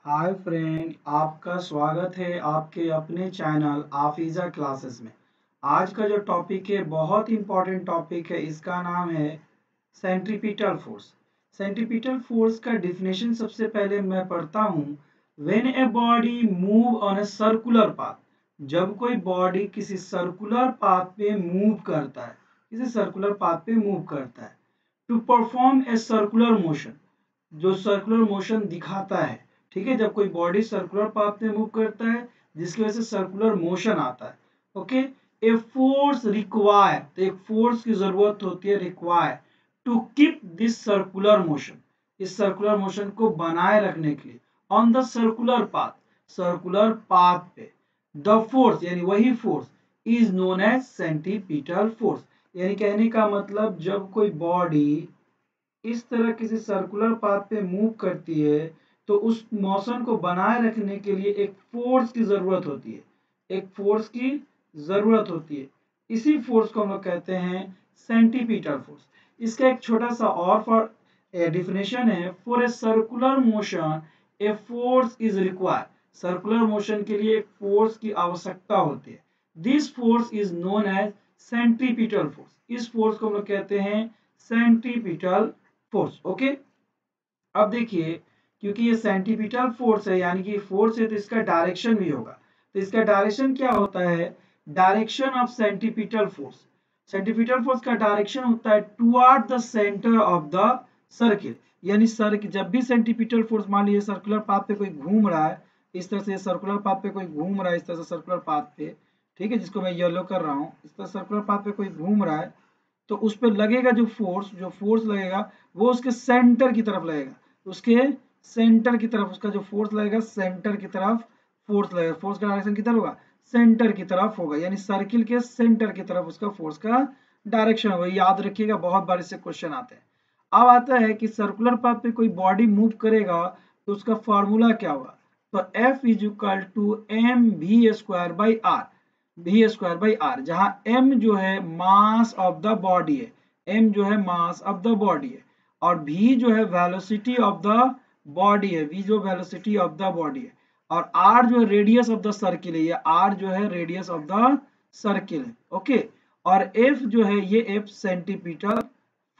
Hi friend, आपका स्वागत है आपके अपने चैनल आफीज़ा क्लासेस में। आज का जो टॉपिक है बहुत इंपॉर्टेंट टॉपिक है। इसका नाम है सेंट्रीपिटल फोर्स। सेंट्रीपिटल फोर्स का डिफिनेशन सबसे पहले मैं पढ़ता हूँ। When a body move on a circular path, जब कोई बॉडी किसी सर्कुलर पाथ पे मूव करता है, किसी सर्कुलर पाथ पे मूव करता है, to perform a circular motion, जो सर्कुलर मोशन दिखाता है। ठीक है, जब कोई बॉडी सर्कुलर पाथ में मूव करता है जिसकी वजह से सर्कुलर मोशन आता है। ओके, ए फोर्स रिक्वायर, तो एक फोर्स की जरूरत होती है, require to keep this circular motion, इस सर्कुलर मोशन को बनाए रखने के लिए on the circular path, circular path पे। द फोर्स यानी वही force is known as centripetal force. यानी कहने का मतलब जब कोई बॉडी इस तरह किसी सर्कुलर पाथ पे मूव करती है तो उस मोशन को बनाए रखने के लिए एक फोर्स की जरूरत होती है, एक फोर्स की जरूरत होती है। इसी फोर्स को हम लोग कहते हैं सेंट्रीपिटल फोर्स। इसका एक छोटा सा और फॉर डिफिनेशन है, for a circular motion a force is required. Circular motion के लिए एक फोर्स की आवश्यकता होती है। This force is known as centripetal force. इस फोर्स को हम लोग कहते हैं सेंट्रीपिटल फोर्स। ओके, अब देखिए, क्योंकि ये सेंट्रीपिटल फोर्स है यानी कि फोर्स है तो इसका डायरेक्शन भी होगा। तो इसका डायरेक्शन क्या होता है? Direction of centripetal force, centripetal force का डायरेक्शन होता है toward the centre of the circle. यानी जब भी सेंट्रीपिटल फोर्स, मान लीजिए सर्कुलर पाथ पे कोई घूम रहा है, इस तरह से सर्कुलर पाथ पे कोई घूम रहा है, इस तरह से सर्कुलर पाथ पे, ठीक है, जिसको मैं येलो कर रहा हूँ, इस तरह सर्कुलर पाथ पे कोई घूम रहा है, तो उस पर लगेगा जो फोर्स लगेगा वो उसके सेंटर की तरफ लगेगा, उसके सेंटर की तरफ उसका जो फोर्स लगेगा, सेंटर की तरफ फोर्स लगेगा। फोर्स का डायरेक्शन किधर होगा? सेंटर की तरफ होगा, यानी सर्किल के सेंटर की तरफ उसका फोर्स का डायरेक्शन होगा। याद रखिएगा, बहुत बार इससे क्वेश्चन आते हैं। अब आता है कि सर्कुलर पाथ पे कोई बॉडी मूव करेगा तो उसका फॉर्मूला क्या होगा? तो F is equal to m v square by r, v square by r, जहां m जो है मास ऑफ द बॉडी है, m जो है मास ऑफ द बॉडी है, और v जो है वेलोसिटी ऑफ द बॉडी है, v जो वेलोसिटी ऑफ द बॉडी है, और r जो है रेडियस ऑफ द सर्किल है, ये r जो है रेडियस ऑफ द सर्किल है। ओके, और f जो है ये f सेंटीपिटल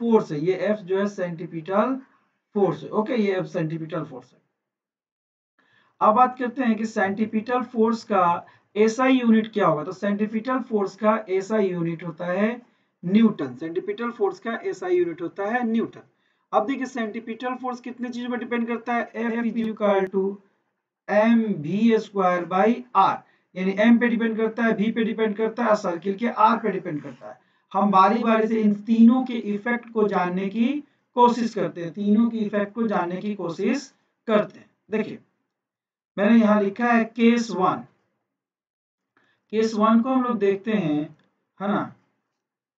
फोर्स है, ये f जो है सेंटीपिटल फोर्स है। ओके, ये f सेंटीपिटल फोर्स है। अब बात करते हैं कि सेंटीपिटल फोर्स का एसआई यूनिट क्या होगा। तो सेंटीपिटल फोर्स का एसआई यूनिट होता है न्यूटन। सेंटीपिटल फोर्स का एसआई यूनिट होता है न्यूटन। अब देखिए, सेंटीपिटल फोर्स कितनी चीजों पर डिपेंड करता है? F is equal to m v square by r, यानी m पे डिपेंड करता है, v पे डिपेंड करता है, सर्किल के r पे डिपेंड करता है। हम बारी बारी से इन तीनों के इफेक्ट को जानने की कोशिश करते हैं, तीनों की इफेक्ट को जानने की कोशिश करते हैं। देखिए, मैंने यहाँ लिखा है केस वन। केस वन को हम लोग देखते हैं, है ना।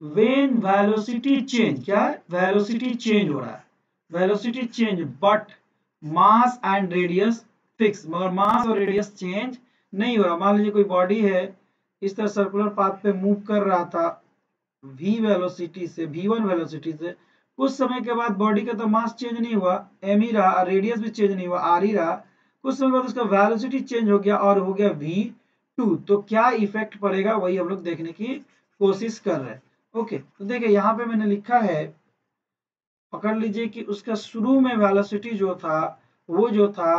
वेन वेलोसिटी चेंज, क्या वेलोसिटी चेंज हो रहा है, velocity change but mass and radius fix, मगर मास और रेडियस चेंज नहीं हो रहा। मान लीजिए कोई बॉडी है, इस तरह सर्कुलर पाथ पे मूव कर रहा था v वेलोसिटी से, v1 वेलोसिटी से, कुछ समय के बाद बॉडी का तो मास चेंज नहीं हुआ, m ही रहा, रेडियस भी चेंज नहीं हुआ, r ही रहा। कुछ समय बाद उसका वेलोसिटी चेंज हो गया और हो गया v2, तो क्या इफेक्ट पड़ेगा वही हम लोग देखने की कोशिश कर रहे हैं। ओके, तो देखिए यहाँ पे मैंने लिखा है, पकड़ लीजिए कि उसका शुरू में वेलोसिटी जो था वो जो था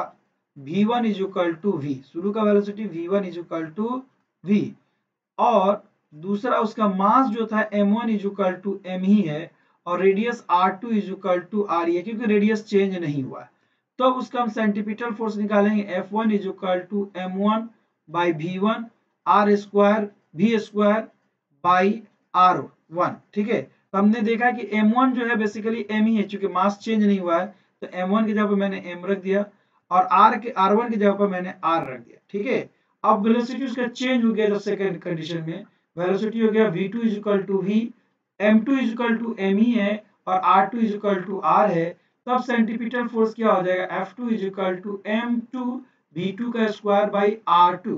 v1 is equal to v, शुरू का velocity v1 is equal to v, और दूसरा उसका मास जो था m1 is equal to m ही है, और radius r2 is equal to r ही है, क्योंकि रेडियस चेंज नहीं हुआ। तो अब उसका हम सेंटीपिटल फोर्स निकालेंगे, F1 is equal to m1 by v1 r square v square by r1। ठीक है, तो हमने देखा कि m1 जो है बेसिकली m ही है, चूंकि मास चेंज नहीं हुआ है, तो m1 की जगह पर मैंने m रख दिया, और r1 की जगह पर मैंने r रख दिया। ठीक है, अब वेलोसिटी उसका चेंज हो गया, जब सेकंड कंडीशन में वेलोसिटी हो गया v2 is equal to v, m2 is equal to m ही है, और r2 is equal to r है। तब सेंटीपिटल फोर्स क्या हो जाएगा? F2 is equal to m2 v2 का स्क्वायर बाई r2।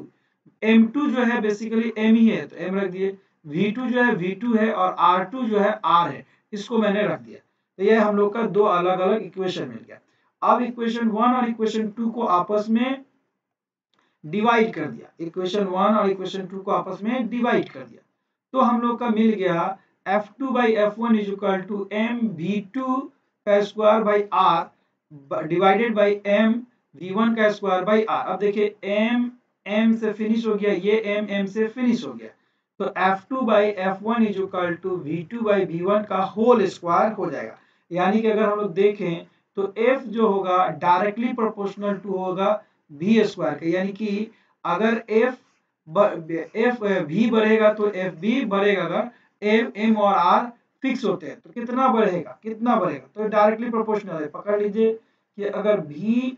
m2 जो है बेसिकली m ही है, तो m रख दिए, v2 जो है v2 है, और r2 जो है r है, इसको मैंने रख दिया। तो ये हम लोग का दो अलग अलग इक्वेशन मिल गया। अब इक्वेशन 1 और इक्वेशन 2 को आपस में डिवाइड कर दिया, इक्वेशन 1 और इक्वेशन 2 को आपस में डिवाइड कर दिया, तो हम लोग का मिल गया F2 by F1 is equal to mv2 का square by r divided by m v1 का स्क्वायर बाई r। अब देखिए m से फिनिश हो गया, ये m से फिनिश हो गया, तो F2 by F1 is equal to v2 by v1 का होल स्क्वायर हो जाएगा। यानी कि अगर हम लोग देखें तो f जो होगा डायरेक्टली प्रोपोर्शनल टू होगा v स्क्वायर के, यानी कि अगर f v बढ़ेगा तो एफ भी बढ़ेगा। अगर एम और आर फिक्स होते हैं तो कितना बढ़ेगा, तो डायरेक्टली प्रोपोर्शनल है। पकड़ लीजिए कि अगर v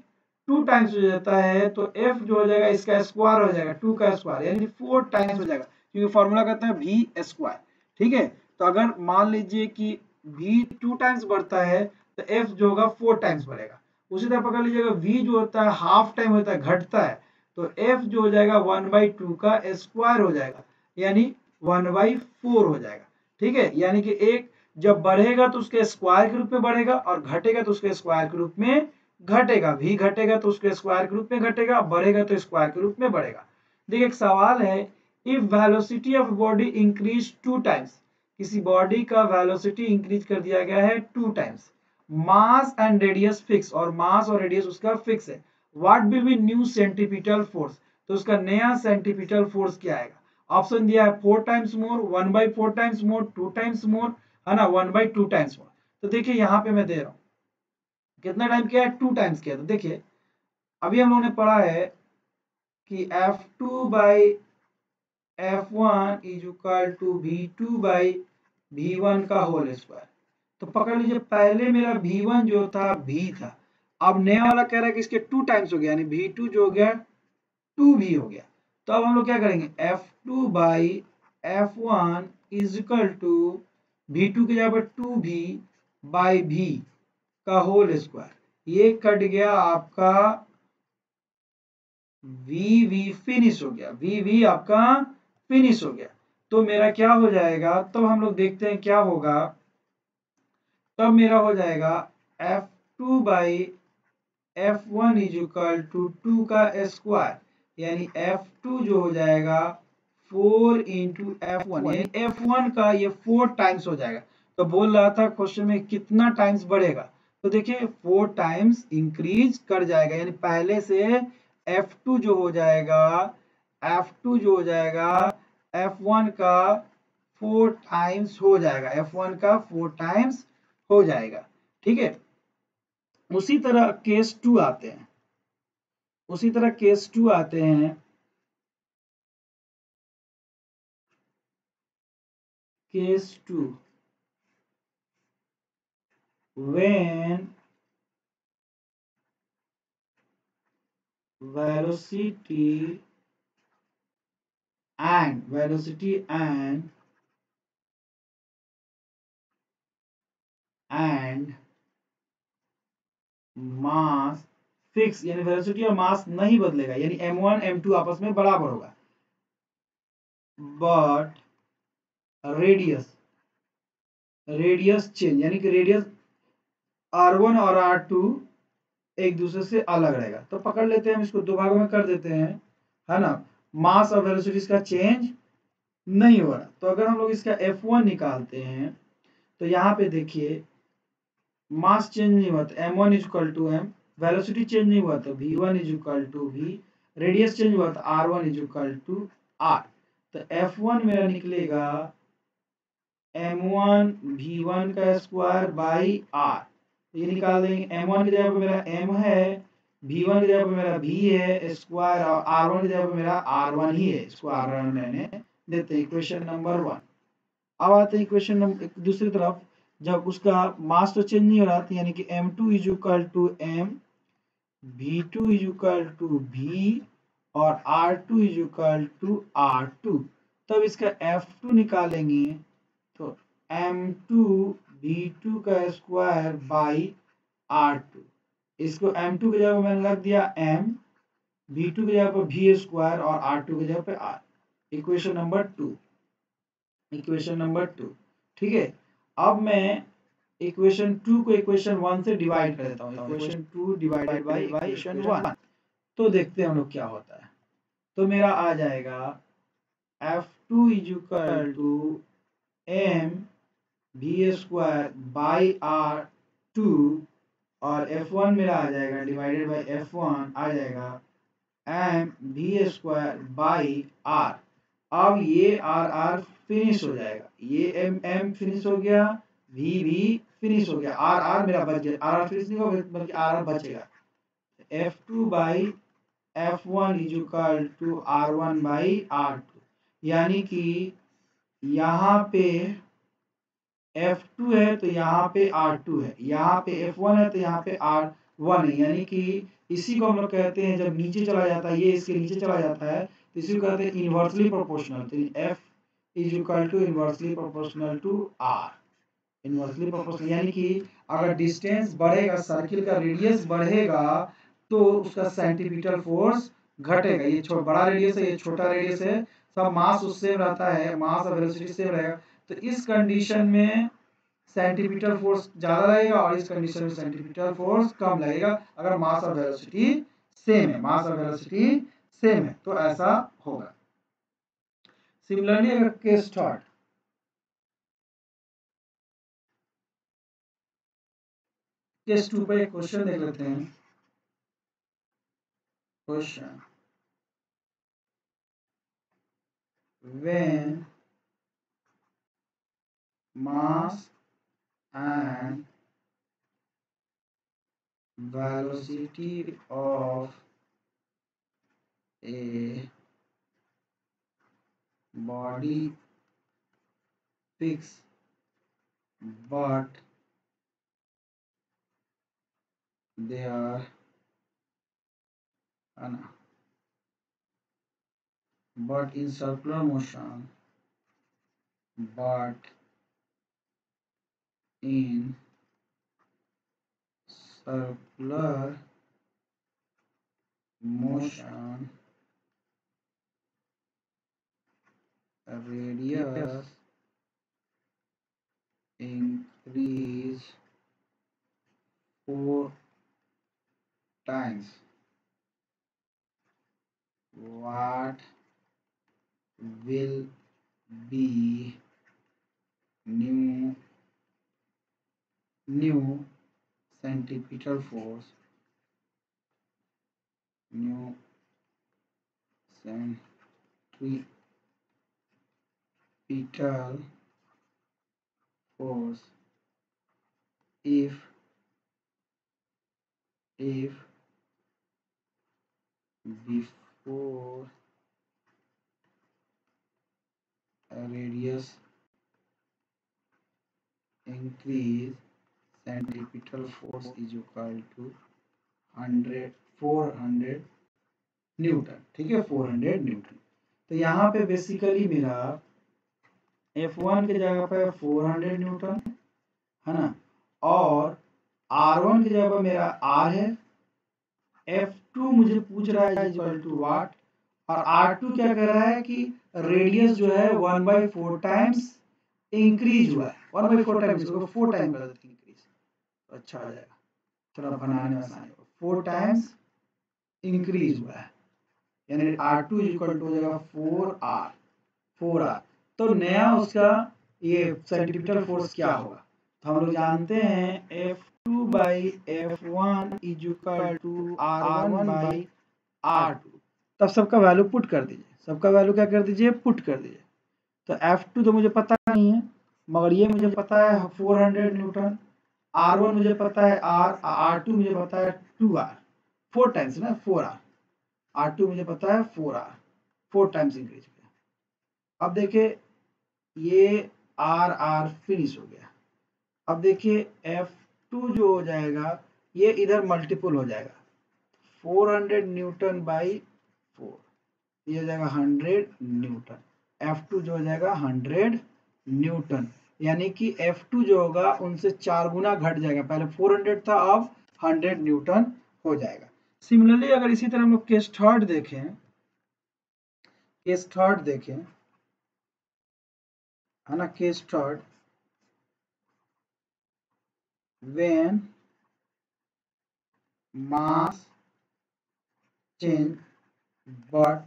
2 टाइम्स हो जाता है तो f जो हो जाएगा इसका स्क्वायर हो जाएगा, 2 का स्क्वायर यानी 4 टाइम्स हो जाएगा, क्योंकि फॉर्मूला कहता है v स्क्वायर। ठीक है, तो अगर मान लीजिए कि v 2 टाइम्स बढ़ता है तो f जो होगा 4 टाइम्स बढ़ेगा। उसी तरह पकड़ लीजिएगा v जो होता है हाफ टाइम होता है, घटता है, तो f जो हो जाएगा 1/2 का स्क्वायर हो जाएगा, यानी 1/4 हो जाएगा। ठीक है, यानी कि एक जब बढ़ेगा तो उसके स्क्वायर के रूप में बढ़ेगा और घटेगा तो उसके स्क्वायर के रूप में घटेगा। v घटेगा तो उसके स्क्वायर के रूप में घटेगा, बढ़ेगा तो स्क्वायर के रूप में बढ़ेगा। देखिए एक सवाल है, if velocity of body increase 2 times, किसी बॉडी का वेलोसिटी इंक्रीज कर दिया गया है 2 times, mass and radius fix, और मास और रेडियस उसका फिक्स है, what will be new centripetal force, तो उसका नया सेंट्रीपिटल फोर्स क्या आएगा। ऑप्शन दिया है 4 times more, 1/4 times more, 2 times more, है ना, 1/2 टाइम्स मोर। तो देखिए यहाँ पे मैं दे रहा हूँ कितना टाइम किया है, 2 टाइम्स किया। तो देखिए अभी हम लोगों ने पढ़ा है कि F2 by F1 is equal to V2 by V1 का होल स्क्वायर। तो पकड़ लीजिए पहले मेरा V1 जो था V था, अब नया वाला कह रहा है कि इसके 2 टाइम्स हो गया, यानी V2 जो हो गया 2V हो गया। तो अब हम लोग क्या करेंगे, F2 by F1 is equal to V2 की जगह पर 2V बाई V का होल स्क्वायर, ये कट गया आपका V फिनिश हो गया, V आपका फिनिश हो गया। तो मेरा क्या हो जाएगा, तो हम लोग देखते हैं क्या होगा, तब मेरा हो जाएगा F2 by F1 is equal to 2 का स्क्वायर, यानी F2 जो हो जाएगा 4 इंटू F1, यानी F1 का ये 4 टाइम्स हो जाएगा। तो बोल रहा था क्वेश्चन में कितना टाइम्स बढ़ेगा, तो देखिए 4 टाइम्स इंक्रीज कर जाएगा, यानी पहले से F2 जो हो जाएगा, F2 जो हो जाएगा F1 का 4 टाइम्स हो जाएगा, F1 का 4 टाइम्स हो जाएगा। ठीक है, उसी तरह केस 2 आते हैं, case 2 when velocity and mass fix, यानी वेलोसिटी और मास नहीं बदलेगा, यानी m1 m2 आपस में बराबर होगा, बट रेडियस चेंज, यानी कि रेडियस r1 और r2 एक दूसरे से अलग रहेगा। तो पकड़ लेते हैं, हम इसको दो भागों में कर देते हैं, है ना, मास और वेलोसिटी का चेंज नहीं हो रहा। तो अगर हम लोग इसका F1 निकालते हैं तो यहाँ पे देखिए मास चेंज नहीं हुआ तो m1 is equal to m, velocity change नहीं हुआ तो v1 is equal to v, radius change हुआ तो r1 is equal to r। तो F1 मेरा निकलेगा m1 v1 का स्क्वायर बाई r, ये निकाल देंगे। m1 की जगह पे मेरा m है, v1 की जगह पे मेरा v है स्क्वायर, और r1 की जगह पे मेरा r1 ही है, इसको r1 रहने देते हैं, इक्वेशन नंबर 1। अब आते हैं इक्वेशन नंबर दूसरी तरफ, जब उसका मास तो चेंज नहीं हो रहा था, यानी कि m2 is equal to m, v2 is equal to v, और r2 is equal to r2। तब इसका F2 निकालेंगे तो m2 v2 का स्क्वायर बाई r2, इसको m2 की जगह मैंने रख दिया m, v2 की जगह पर v स्क्वायर और r2 की जगह पे r, इक्वेशन नंबर 2। ठीक है, अब मैं इक्वेशन 2 को इक्वेशन 1 से डिवाइड कर देता हूँ, इक्वेशन 2 डिवाइडेड बाय इक्वेशन 1। तो देखते हैं हम लोग क्या होता है। तो मेरा आ जाएगा F2 is equal to m v square by r two, और F1 मेरा आ जाएगा डिवाइडेड बाई F1 आ जाएगा m v square by r. अब ये आर आर फिनिश हो जाएगा, ये एम एम फिनिश हो गया, वी वी फिनिश हो गया, आर आर मेरा बच गया, आर आर फिनिश नहीं होगा बल्कि आर आर बचेगा। F2 by F1 is equal to R1 by R2, यानी कि यहाँ पे F2 है तो यहाँ पे R2 है, यहाँ पे F1 है तो यहाँ पे R1 है, यानी कि इसी को हम लोग कहते हैं जब नीचे चला जाता है, ये इसके नीचे चला जाता है तो इसी को कहते हैं इनवर्सली प्रोपोर्शनल। तो F is equal to inversely proportional to R, inversely proportional, यानी कि अगर डिस्टेंस बढ़ेगा, सर्किल का रेडियस बढ़ेगा तो उसका सेंटीमीटर फोर्स घटेगा। ये बड़ा रेडियस है, ये छोटा रेडियस है, सब मास उससे रहता है, मास और वेलोसिटी सेम रहेगा। तो इस कंडीशन में सेंटीमीटर फोर्स ज्यादा लगेगा और इस कंडीशन में सेंटीमीटर फोर्स कम लगेगा अगर मास और वेलोसिटी सेम है, मास और वेलोसिटी सेम है तो ऐसा होगा। सिमिलरली अगर केस थर्ड, केस 2 पर एक क्वेश्चन देख लेते हैं। Question, when mass and velocity of a body fixed but they are but in circular motion, but in circular motion radius increase 4 times, what will be new centripetal force, new centripetal force if before radius increase centripetal force is equal to 400 Newton. ठीक है, 400 Newton. तो यहाँ पे basically मेरा F1 की जगह पे 400 Newton है ना, और R1 की जगह पर मेरा R है, F2 मुझे पूछ रहा है इक्वल टू वाट, और R2 क्या कह रहा है कि रेडियस जो है 1/4 टाइम्स इंक्रीज हुआ है, 1/4 टाइम्स, इसको 4 टाइम कर देते हैं इंक्रीज तो अच्छा हो जाएगा, थोड़ा बनाने में आसानी होगा। 4 टाइम्स इंक्रीज हुआ है, यानी R2 इक्वल टू हो जाएगा 4R। तो नया उसका ये सेंटीमीटर फोर्स क्या होगा, तो हम लोग जानते हैं F2 by F1 is equal to R1 by R2। तब सबका वैल्यू पुट कर दीजिए, सबका वैल्यू क्या कर दीजिए, पुट कर दीजिए। तो F2 तो मुझे पता नहीं है, मगर ये मुझे पता है 400 न्यूटन, R1 मुझे पता है R2 मुझे पता है 2R, 4 टाइम्स ना 4R, R2 मुझे पता है 4R, 4 टाइम्स इंक्रीज किया। अब देखिए ये आर आर फिनिश हो गया। अब देखिए F2 जो हो जाएगा ये इधर मल्टीपल हो जाएगा, 400 न्यूटन बाई 4, ये हो जाएगा 100 न्यूटन। F2 जो हो जाएगा 100 न्यूटन, यानी कि F2 जो होगा उनसे 4 गुना घट जाएगा, पहले 400 था अब 100 न्यूटन हो जाएगा। सिमिलरली अगर इसी तरह हम लोग केस थर्ड देखें, केस थर्ड देखें है ना, case third, when mass change but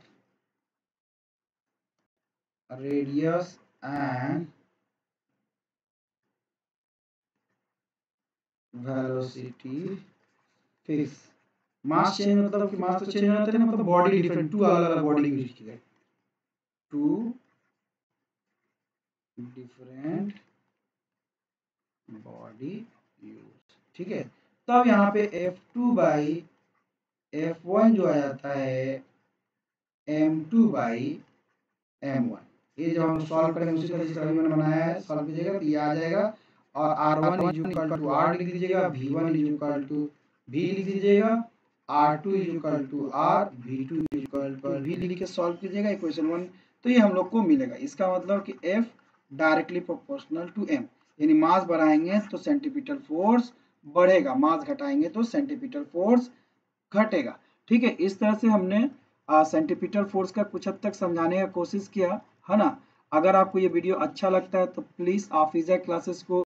radius and velocity fix। Mass change मतलब कि मास तो चेंज हो जाता है ना, मतलब बॉडी डिफरेंट, टू अलग अलग बॉडी यूज की गई, टू डिफरेंट बॉडी यूज, ठीक है। तब यहाँ पे F2 बाई F1 जो आ जाता है M2 बाई M1। ये जब हम सॉल्व करेंगे उसी तरह से अभी मैंने बनाया है, सॉल्व कीजिएगा तो ये आ जाएगा। और R1 is equal to R लिख दीजिएगा, V1 is equal to V लिख दीजिएगा, R2 is equal to R, V2 is equal to V लिख के सॉल्व कीजिएगा इक्वेशन 1। तो ये हम लोग को मिलेगा। इसका मतलब कि F directly proportional to M, यानी मास बढ़ाएंगे तो सेंटीपीटल फोर्स बढ़ेगा, मास घटाएंगे तो सेंटीपीटल फोर्स घटेगा। ठीक है, इस तरह से हमने सेंटीपीटल फोर्स का कुछ हद तक समझाने का कोशिश किया है ना। अगर आपको ये वीडियो अच्छा लगता है तो प्लीज़ हाफिज़ा क्लासेस को